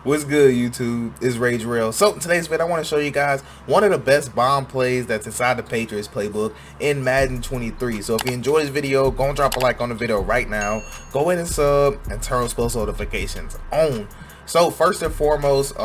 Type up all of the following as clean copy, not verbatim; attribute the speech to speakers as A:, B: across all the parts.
A: What's good, YouTube? It's Rage Rail. So in today's video, I want to show you guys one of the best bomb plays that's inside the Patriots playbook in Madden 23. So if you enjoyed this video, go and drop a like on the video right now. Go ahead and sub and turn those post notifications on. So first and foremost,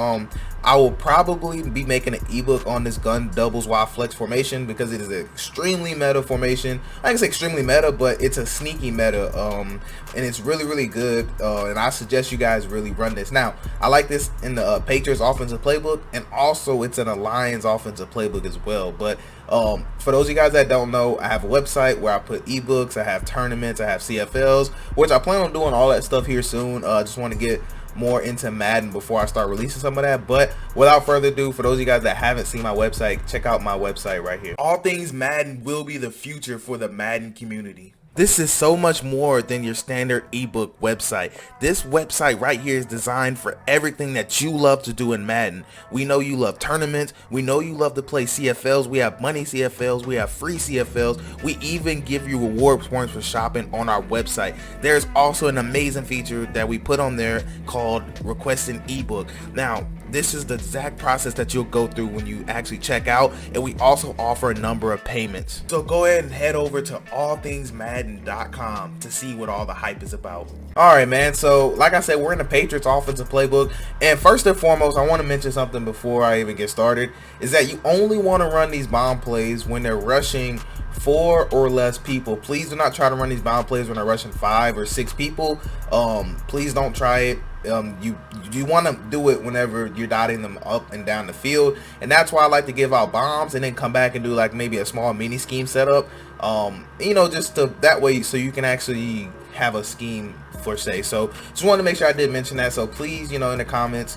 A: I will probably be making an ebook on this gun doubles wide flex formation because it is an extremely meta formation. I think it's extremely meta, but it's a sneaky meta, and it's really good. And I suggest you guys really run this. Now, I like this in the Patriots offensive playbook, and also it's in a Lions offensive playbook as well. But for those of you guys that don't know, I have a website where I put ebooks, I have tournaments, I have CFLs, which I plan on doing all that stuff here soon. Just want to get more into Madden before I start releasing some of that. But without further ado, for those of you guys that haven't seen my website, check out my website right here. All things Madden will be the future for the Madden community. This is so much more than your standard ebook website. This website right here is designed for everything that you love to do in Madden. We know you love tournaments. We know you love to play CFLs. We have money CFLs. We have free CFLs. We even give you reward points for shopping on our website. There's also an amazing feature that we put on there called Request an Ebook. Now, this is the exact process that you'll go through when you actually check out, and we also offer a number of payments. So go ahead and head over to allthingsmadden.com to see what all the hype is about. Alright, man, so like I said, we're in the Patriots offensive playbook, and first and foremost, I want to mention something before I even get started, is that you only want to run these bomb plays when they're rushing 4 or less people. Please do not try to run these bomb plays when they're rushing 5 or 6 people. Please don't try it. You want to do it whenever you're dotting them up and down the field, and that's why I like to give out bombs and then come back and do like maybe a small mini scheme setup, you know, just to that way so you can actually have a scheme for say. So just want to make sure I did mention that. So please, you know, in the comments,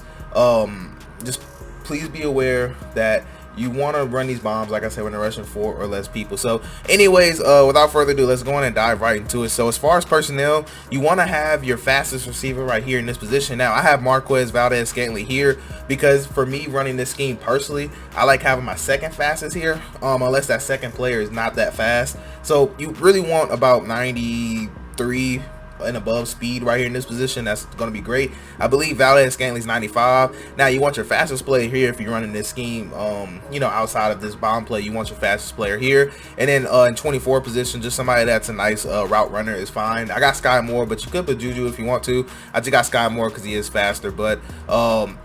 A: just please be aware that you want to run these bombs, like I said, when they're rushing 4 or less people. So anyways, without further ado, let's go on and dive right into it. So as far as personnel, you want to have your fastest receiver right here in this position. Now, I have Marquez Valdez-Scantling here because for me running this scheme personally, I like having my second fastest here, unless that second player is not that fast. So you really want about 93 and above speed right here in this position. That's going to be great. I believe Valdez-Scantling's 95. Now you want your fastest player here if you're running this scheme, you know, outside of this bomb play, you want your fastest player here. And then in 24 position, just somebody that's a nice route runner is fine. I got Sky Moore, but you could put Juju if you want to. I just got Sky Moore because he is faster. But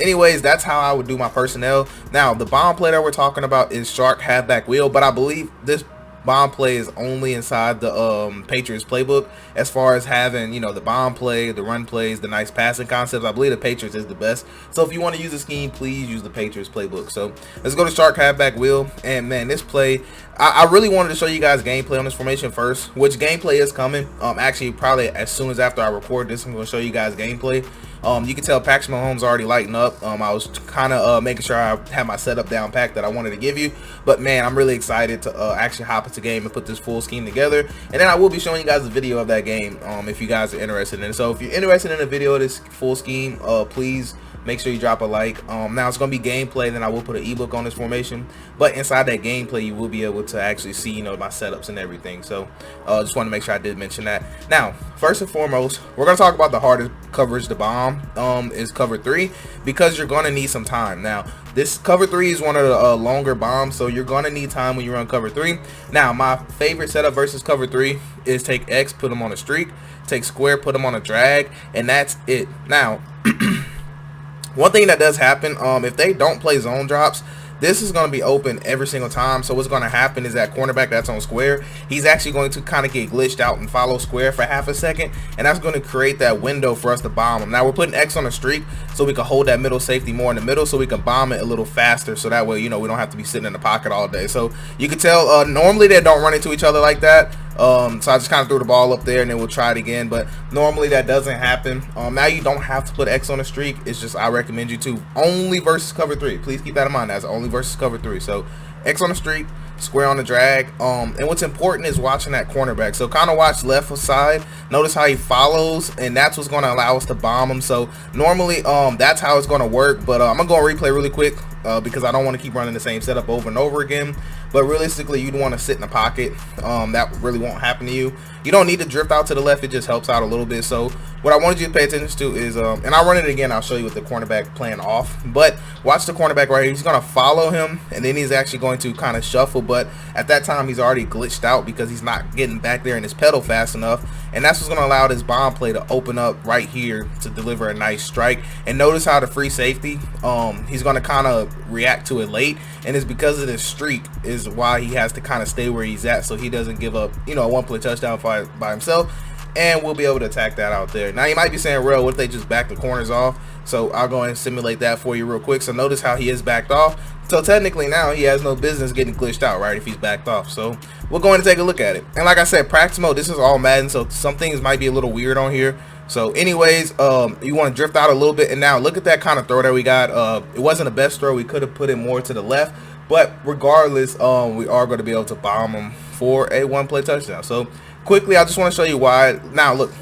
A: anyways, that's how I would do my personnel. Now the bomb play that we're talking about is shark halfback wheel, but I believe this bomb play is only inside the Patriots playbook. As far as having, you know, the bomb play, the run plays, the nice passing concepts, I believe the Patriots is the best. So if you want to use a scheme, please use the Patriots playbook. So let's go to shark halfback wheel. And man, this play, I really wanted to show you guys gameplay on this formation first, which gameplay is coming. Actually, probably as soon as after I record this, I'm going to show you guys gameplay. You can tell Patrick Mahomes already lighting up. I was kind of making sure I had my setup down packed that I wanted to give you, but man, I'm really excited to actually hop into game and put this full scheme together. And then I will be showing you guys a video of that game if you guys are interested in it. So if you're interested in a video of this full scheme, please make sure you drop a like. Now it's going to be gameplay, then I will put an ebook on this formation, but inside that gameplay you will be able to actually see, you know, my setups and everything. So just want to make sure I did mention that. Now first and foremost, we're going to talk about the hardest coverage to bomb is cover 3, because you're going to need some time. Now this cover 3 is one of the longer bombs, so you're going to need time when you run cover 3. Now my favorite setup versus cover 3 is take X, put them on a streak, take square, put them on a drag, and that's it. Now one thing that does happen, if they don't play zone drops, this is going to be open every single time. So what's going to happen is that cornerback that's on square, he's actually going to kind of get glitched out and follow square for half a second, and that's going to create that window for us to bomb him. Now we're putting X on a streak so we can hold that middle safety more in the middle, so we can bomb it a little faster, so that way, you know, we don't have to be sitting in the pocket all day. So you can tell normally they don't run into each other like that. So I just kind of threw the ball up there and then we'll try it again, but normally that doesn't happen. Now you don't have to put X on a streak. It's just I recommend you to only versus cover 3. Please keep that in mind. That's only versus cover 3. So X on the streak, square on the drag. And what's important is watching that cornerback. So kind of watch left side. Notice how he follows, and that's what's going to allow us to bomb him. So normally that's how it's going to work, but I'm going to go and replay really quick because I don't want to keep running the same setup over and over again. But realistically, you'd want to sit in the pocket. That really won't happen to you. You don't need to drift out to the left. It just helps out a little bit. So what I wanted you to pay attention to is, and I'll run it again, I'll show you with the cornerback playing off, but watch the cornerback right here. He's going to follow him, and then he's actually going to kind of shuffle, but at that time he's already glitched out because he's not getting back there in his pedal fast enough, and that's what's going to allow this bomb play to open up right here to deliver a nice strike. And notice how the free safety, he's going to kind of react to it late, and it's because of this streak is why he has to kind of stay where he's at so he doesn't give up, you know, a one-play touchdown by himself. And we'll be able to attack that out there. Now you might be saying, "Real, what if they just back the corners off?" So I'll go ahead and simulate that for you real quick. So notice how he is backed off. So technically now he has no business getting glitched out, right, if he's backed off. So we'll go ahead and take a look at it. And like I said, practice mode, this is all Madden, so some things might be a little weird on here. So anyways, you want to drift out a little bit. And now look at that kind of throw that we got. It wasn't the best throw. We could have put it more to the left. But regardless, we are going to be able to bomb him for a one-play touchdown. So quickly, I just want to show you why. Now look,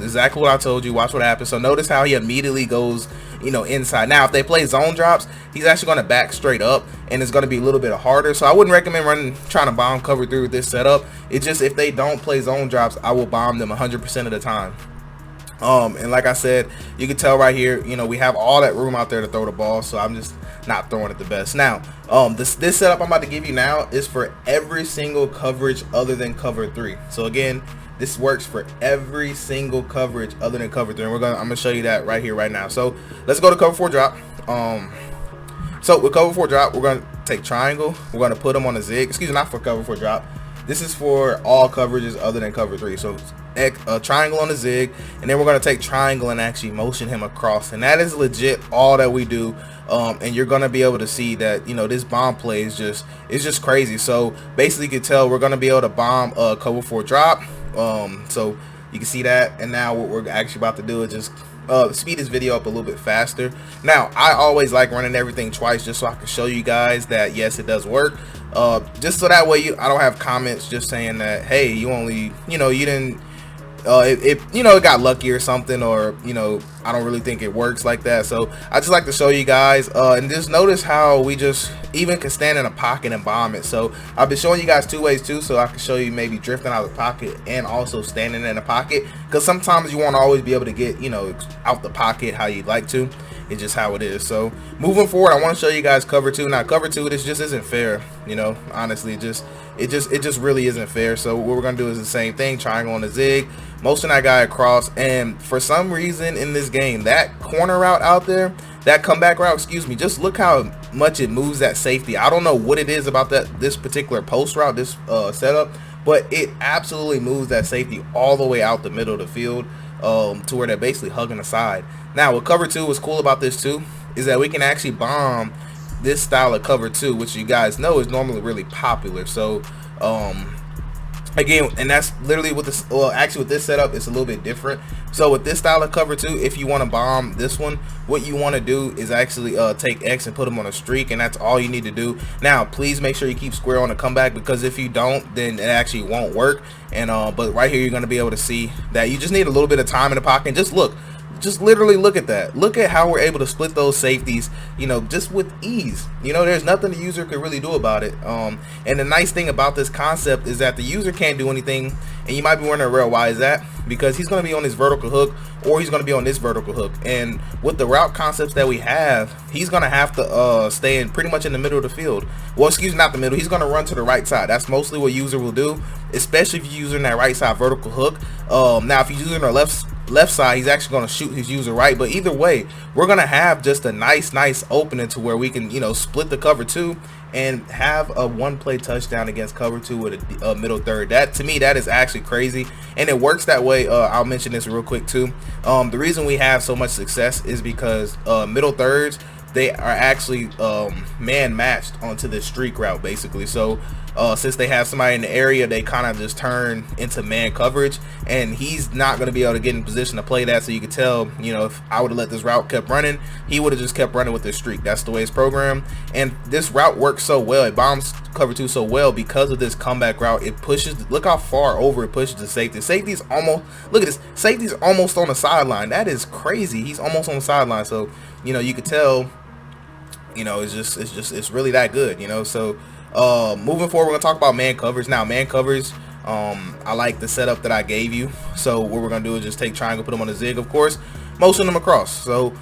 A: exactly what I told you. Watch what happens. So notice how he immediately goes, you know, inside. Now if they play zone drops, he's actually going to back straight up, and it's going to be a little bit harder. So I wouldn't recommend trying to bomb cover through with this setup. It's just if they don't play zone drops, I will bomb them 100% of the time. And like I said, you can tell right here, you know, we have all that room out there to throw the ball, so I'm just not throwing it the best. Now, this setup I'm about to give you now is for every single coverage other than cover 3. So again, this works for every single coverage other than cover 3. And I'm gonna show you that right here, right now. So let's go to cover 4 drop. So with cover 4 drop, we're gonna take triangle. We're gonna put them on a zig. Excuse me, not for cover 4 drop. This is for all coverages other than cover 3. So a triangle on the zig, and then we're going to take triangle and actually motion him across, and that is legit all that we do. And you're going to be able to see that, you know, this bomb play is just crazy. So basically you can tell we're going to be able to bomb cover 4 drop. So you can see that, and now what we're actually about to do is just speed this video up a little bit faster. Now I always like running everything twice just so I can show you guys that yes, it does work. Just so that way I don't have comments just saying that, hey, you only, you know, you didn't you know, it got lucky or something, or, you know, I don't really think it works like that. So I just like to show you guys, and just notice how we just even can stand in a pocket and bomb it. So I've been showing you guys 2 ways too, so I can show you maybe drifting out of the pocket and also standing in a pocket, because sometimes you won't always be able to get, you know, out the pocket how you'd like to. It's just how it is. So moving forward, I want to show you guys cover 2. Now cover 2, this just isn't fair, you know, honestly. It just really isn't fair. So what we're gonna do is the same thing, triangle on the zig, motion that guy across, and for some reason in this game, that corner route out there, that comeback route, excuse me, just look how much it moves that safety. I don't know what it is about this particular post route, this setup, but it absolutely moves that safety all the way out the middle of the field, to where they're basically hugging the side. Now with cover 2, what's cool about this too is that we can actually bomb this style of cover 2, which you guys know is normally really popular. So again, and that's literally with this, well, actually with this setup it's a little bit different. So with this style of cover 2, if you want to bomb this one, what you want to do is actually take X and put them on a streak, and that's all you need to do. Now please make sure you keep square on the comeback, because if you don't, then it actually won't work. And but right here you're going to be able to see that you just need a little bit of time in the pocket. And just look, just literally look at that. Look at how we're able to split those safeties, you know, just with ease. You know, there's nothing the user could really do about it. And the nice thing about this concept is that the user can't do anything. And you might be wondering, "Real, why is that?" Because he's going to be on this vertical hook, or he's going to be on this vertical hook. And with the route concepts that we have, he's going to have to stay in pretty much in the middle of the field. Well, excuse me, not the middle. He's going to run to the right side. That's mostly what user will do, especially if you're using that right side vertical hook. Now if you're using the left side, he's actually going to shoot his user right. But either way, we're going to have just a nice opening to where we can, you know, split the cover 2 and have a one-play touchdown against cover 2 with a middle third. That, to me, that is actually crazy, and it works that way. I'll mention this real quick too. The reason we have so much success is because middle thirds, they are actually man matched onto this streak route basically. So since they have somebody in the area, they kind of just turn into man coverage, and he's not going to be able to get in position to play that. So you can tell, you know, if I would have let this route kept running, he would have just kept running with this streak. That's the way it's programmed, and this route works so well. It bombs cover 2 so well because of this comeback route. It pushes, look how far over it pushes the safety. Safety's almost, look at this, safety's almost on the sideline. That is crazy. He's almost on the sideline. So, you know, you could tell, you know, it's really that good, you know. So moving forward, we're gonna talk about man covers. Now man covers, I like the setup that I gave you. So what we're gonna do is just take triangle, put them on a zig, of course, motion them across. So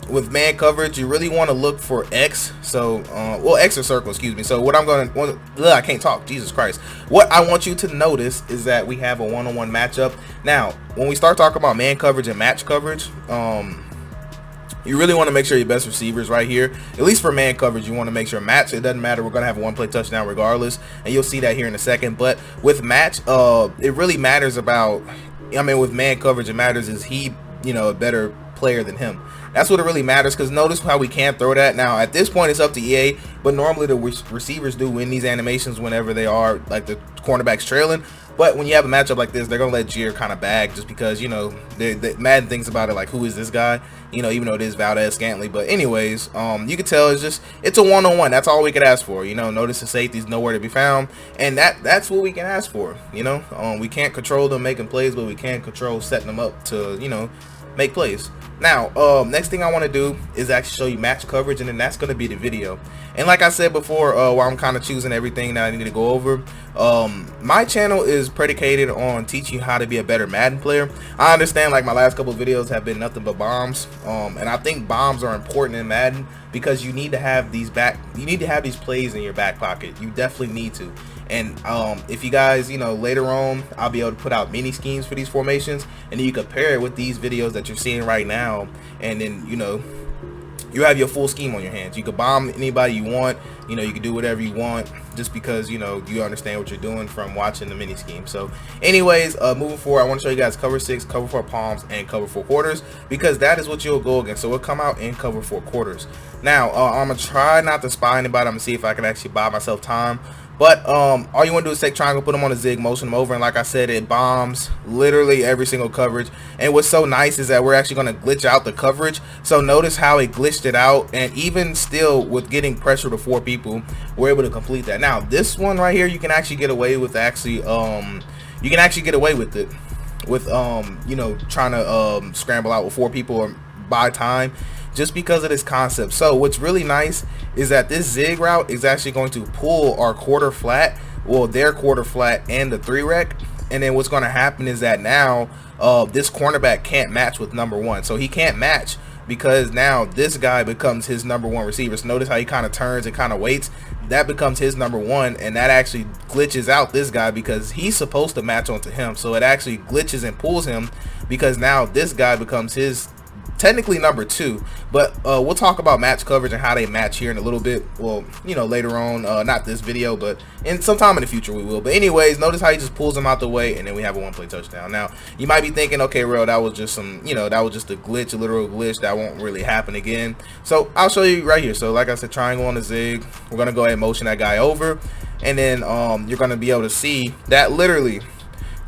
A: with man coverage, you really want to look for X. So well, X or circle, excuse me. So what I'm going to, I can't talk, Jesus Christ. What I want you to notice is that we have a one-on-one matchup. Now when we start talking about man coverage and match coverage, you really want to make sure your best receivers right here, at least for man coverage, you want to make sure match. It doesn't matter, we're going to have a one-play touchdown regardless, and you'll see that here in a second. But with match, it really matters about, I mean, with man coverage, it matters is he, you know, a better player than him. That's what it really matters, because notice how we can't throw that. Now at this point it's up to EA, but normally the receivers do win these animations whenever they are like the cornerback's trailing. But when you have a matchup like this, they're gonna let Jair kind of bag, just because, you know, Madden thinks about it like, who is this guy, you know, even though it is Valdez-Scantling. But anyways, you can tell it's a one-on-one. That's all we could ask for. You know, notice the safety's nowhere to be found, and that's what we can ask for. You know, we can't control them making plays, but we can control setting them up to, you know, make plays. Now next thing I want to do is actually show you match coverage, and then that's going to be the video. And like I said before, while I'm kind of choosing everything that I need to go over, my channel is predicated on teaching you how to be a better Madden player. I understand, like, my last couple of videos have been nothing but bombs, and I think bombs are important in Madden, because you need to have these plays in your back pocket. You definitely need to. And if you guys, you know, later on I'll be able to put out mini schemes for these formations, and then you compare it with these videos that you're seeing right now, and then, you know, you have your full scheme on your hands. You can bomb anybody you want, you know, you can do whatever you want, just because, you know, you understand what you're doing from watching the mini scheme. So anyways, moving forward, I want to show you guys cover 6, cover 4 palms, and cover 4 quarters, because that is what you'll go against. So we'll come out in cover 4 quarters. Now I'm gonna try not to spy anybody. I'm gonna see if I can actually buy myself time. But all you want to do is take triangle, put them on a zig, motion them over, and like I said, it bombs literally every single coverage. And what's so nice is that we're actually going to glitch out the coverage. So notice how it glitched it out, and even still with getting pressure to 4 people, we're able to complete that. Now this one right here, you can actually get away with you can actually get away with it with you know, trying to scramble out with 4 people or buy time, just because of this concept. So what's really nice is that this zig route is actually going to pull our quarter flat, well, their quarter flat and the 3 rec. And then what's going to happen is that now this cornerback can't match with number 1. So he can't match, because now this guy becomes his number 1 receiver. So notice how he kind of turns and kind of waits. That becomes his number 1, and that actually glitches out this guy, because he's supposed to match onto him. So it actually glitches and pulls him, because now this guy becomes his technically number 2. But we'll talk about match coverage and how they match here in a little bit. Well, you know, later on, not this video, but in sometime in the future we will. But anyways, notice how he just pulls him out the way, and then we have a 1-play touchdown. Now you might be thinking, okay, real, that was just some, you know, that was just a glitch, a literal glitch that won't really happen again. So I'll show you right here. So like I said, triangle on the zig, we're gonna go ahead and motion that guy over, and then you're gonna be able to see that literally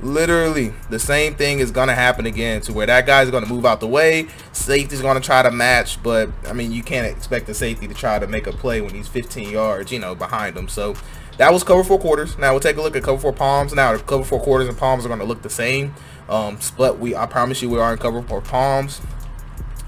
A: the same thing is gonna happen again, to where that guy's gonna move out the way, safety's gonna try to match, but I mean, you can't expect the safety to try to make a play when he's 15 yards, you know, behind him. So that was cover 4 quarters. Now we'll take a look at cover 4 palms. Now the cover 4 quarters and palms are gonna look the same, but I promise you we are in cover 4 palms.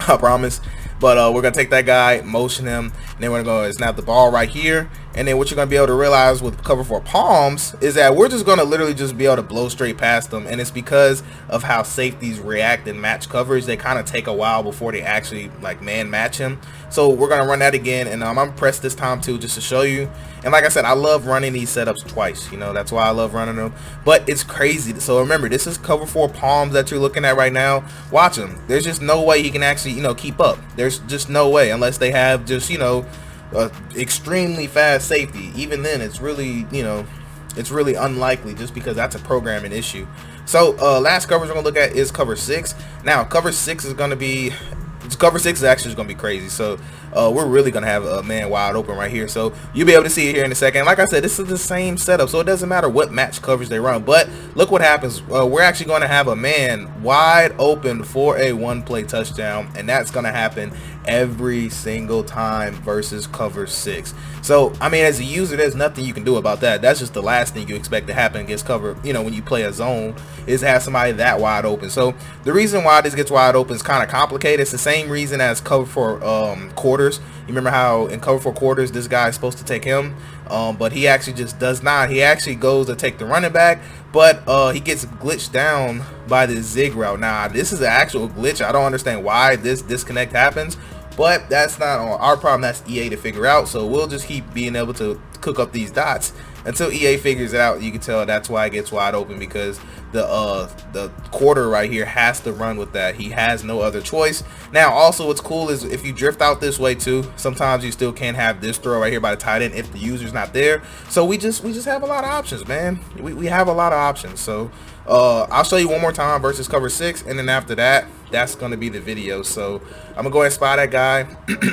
A: I promise. But we're gonna take that guy, motion him, and then we're gonna snap the ball right here. And then what you're gonna be able to realize with cover 4 palms is that we're just gonna literally just be able to blow straight past them. And it's because of how safeties react in match coverage. They kind of take a while before they actually like man match him. So we're gonna run that again, and I'm gonna press this time too, just to show you. And like I said, I love running these setups twice. You know, that's why I love running them. But it's crazy. So remember, this is cover 4 palms that you're looking at right now. Watch him. There's just no way he can actually, you know, keep up. There's just no way, unless they have just, you know, extremely fast safety. Even then, it's really, you know, it's really unlikely, just because that's a programming issue. So last coverage we're gonna look at is cover 6. Now cover 6 is gonna be, cover 6 is actually gonna be crazy. So we're really gonna have a man wide open right here. So you'll be able to see it here in a second. Like I said, this is the same setup, so it doesn't matter what match coverage they run. But look what happens. We're actually gonna have a man wide open for a 1-play touchdown, and that's gonna happen every single time versus cover 6. So I mean, as a user, there's nothing you can do about that. That's just the last thing you expect to happen against cover, you know, when you play a zone, is have somebody that wide open. So the reason why this gets wide open is kind of complicated. It's the same same reason as cover for quarters. You remember how in cover for quarters this guy is supposed to take him, but he actually just does not. He actually goes to take the running back, but he gets glitched down by the zig route. Now this is an actual glitch. I don't understand why this disconnect happens, but that's not our problem. That's EA to figure out. So we'll just keep being able to cook up these dots until EA figures it out. You can tell that's why it gets wide open, because the quarter right here has to run with that. He has no other choice. Now also what's cool is if you drift out this way too, sometimes you still can't have this throw right here by the tight end if the user's not there. So we just have a lot of options, man. We have a lot of options. So I'll show you one more time versus cover 6, and then after that, that's gonna be the video. So I'm gonna go ahead and spy that guy.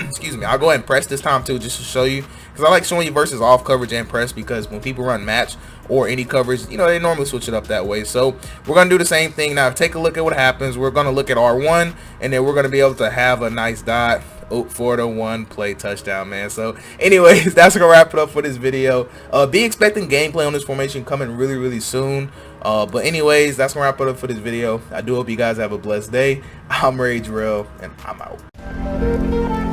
A: Excuse me. I'll go ahead and press this time too, just to show you, because I like showing you versus off coverage and press, because when people run match or any coverage, you know, they normally switch it up that way. So we're gonna do the same thing now. Take a look at what happens. We're gonna look at R1, and then we're gonna be able to have a nice dot. Oh, 4-1 play touchdown, man. So anyways, that's gonna wrap it up for this video. Be expecting gameplay on this formation coming really soon. But anyways, that's gonna wrap it up for this video. I do hope you guys have a blessed day. I'm Rage Real, and I'm out.